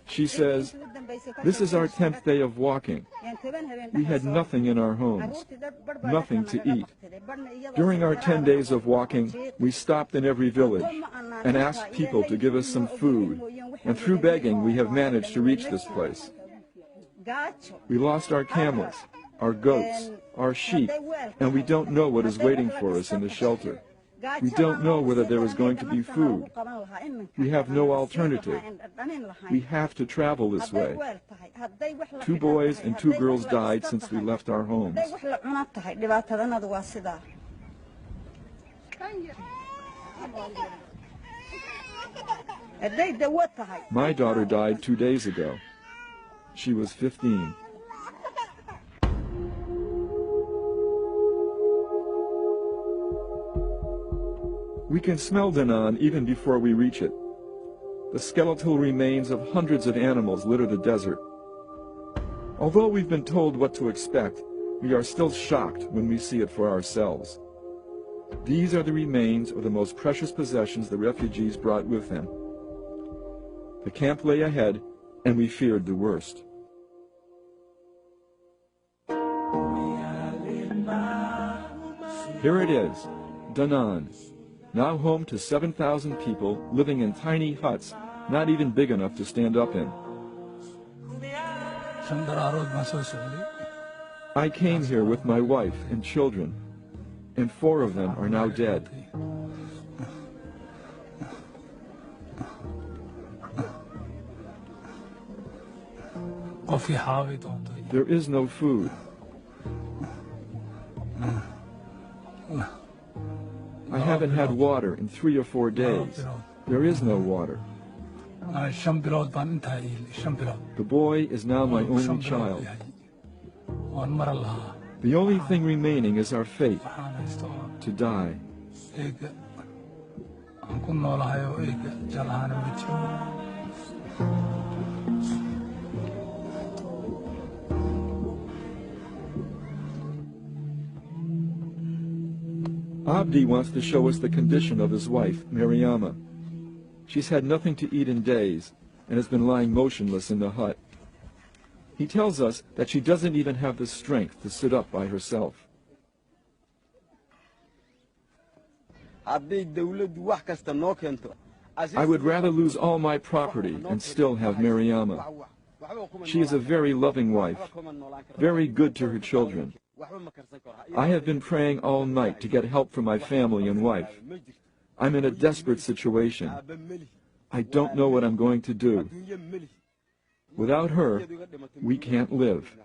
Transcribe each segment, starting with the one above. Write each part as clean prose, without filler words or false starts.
She says, "This is our 10th day of walking. We had nothing in our homes, nothing to eat. During our 10 days of walking, we stopped in every village and asked people to give us some food, and through begging we have managed to reach this place. We lost our camels, our goats, our sheep, and we don't know what is waiting for us in the shelter. We don't know whether there is going to be food. We have no alternative. We have to travel this way. 2 boys and 2 girls died since we left our homes." "My daughter died 2 days ago. She was 15. We can smell Danaan even before we reach it. The skeletal remains of hundreds of animals litter the desert. Although we've been told what to expect, we are still shocked when we see it for ourselves. These are the remains of the most precious possessions the refugees brought with them. The camp lay ahead, and we feared the worst. Here it is, Danaan, now home to 7,000 people living in tiny huts, not even big enough to stand up in. I came here with my wife and children, and 4 of them are now dead. There is no food. I haven't had water in 3 or 4 days. There is no water. The boy is now my only child. The only thing remaining is our fate, to die. Abdi wants to show us the condition of his wife, Mariama. She's had nothing to eat in days and has been lying motionless in the hut. He tells us that she doesn't even have the strength to sit up by herself. I would rather lose all my property and still have Mariama. She is a very loving wife, very good to her children. I have been praying all night to get help from my family and wife. I'm in a desperate situation. I don't know what I'm going to do. Without her, we can't live.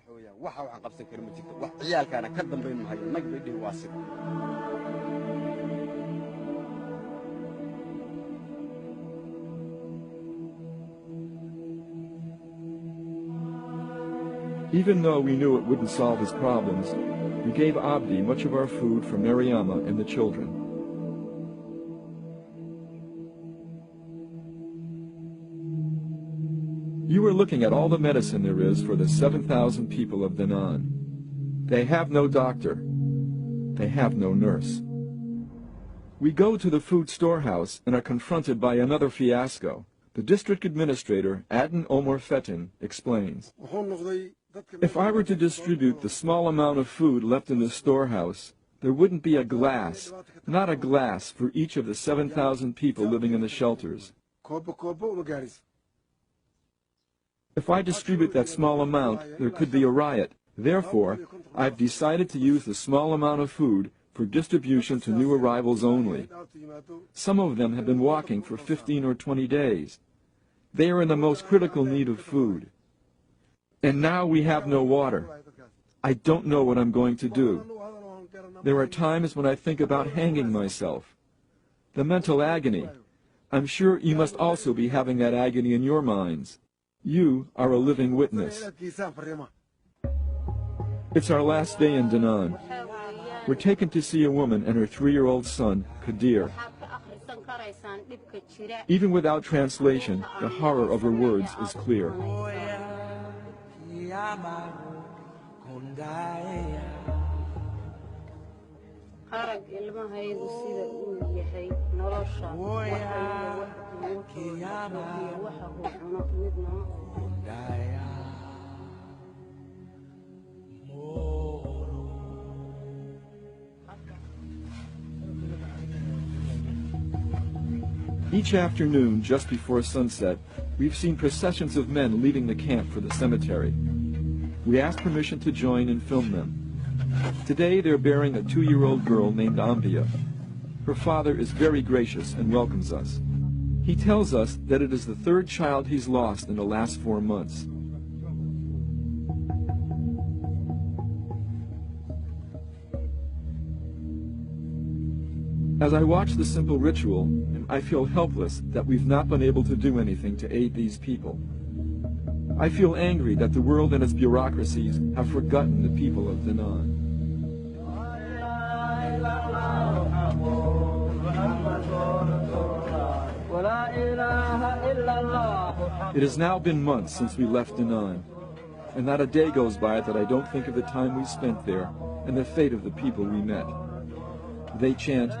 Even though we knew it wouldn't solve his problems, we gave Abdi much of our food for Mariama and the children. You are looking at all the medicine there is for the 7,000 people of Danaan. They have no doctor. They have no nurse. We go to the food storehouse and are confronted by another fiasco. The district administrator, Adnan Omar Fetin, explains. If I were to distribute the small amount of food left in the storehouse, there wouldn't be a glass, not a glass, for each of the 7,000 people living in the shelters. If I distribute that small amount, there could be a riot. Therefore, I've decided to use the small amount of food for distribution to new arrivals only. Some of them have been walking for 15 or 20 days. They are in the most critical need of food. And now we have no water. I don't know what I'm going to do. There are times when I think about hanging myself. The mental agony. I'm sure you must also be having that agony in your minds. You are a living witness. It's our last day in Danaan. We're taken to see a woman and her 3-year-old son, Kadir. Even without translation, the horror of her words is clear. arag ilmahaygu sida uu yahay nolosha waxa uu cuno midna Each afternoon, just before sunset, we've seen processions of men leaving the camp for the cemetery. We asked permission to join and film them. Today, they're bearing a 2-year-old girl named Ambia. Her father is very gracious and welcomes us. He tells us that it is the 3rd child he's lost in the last 4 months. As I watch the simple ritual, I feel helpless that we've not been able to do anything to aid these people. I feel angry that the world and its bureaucracies have forgotten the people of Danaan. It has now been months since we left Danaan, and not a day goes by that I don't think of the time we spent there and the fate of the people we met. They chant,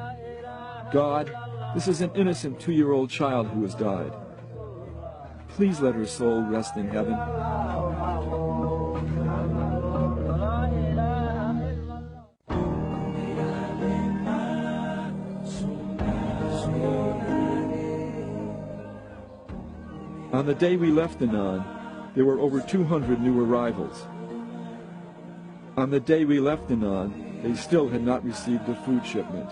"God, this is an innocent 2-year-old child who has died. Please let her soul rest in heaven." On the day we left Danaan, there were over 200 new arrivals. On the day we left Danaan, they still had not received a food shipment.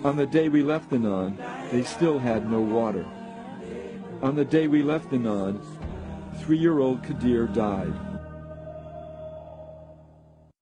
On the day we left Danaan, they still had no water. On the day we left Danaan, 3-year-old Kadir died.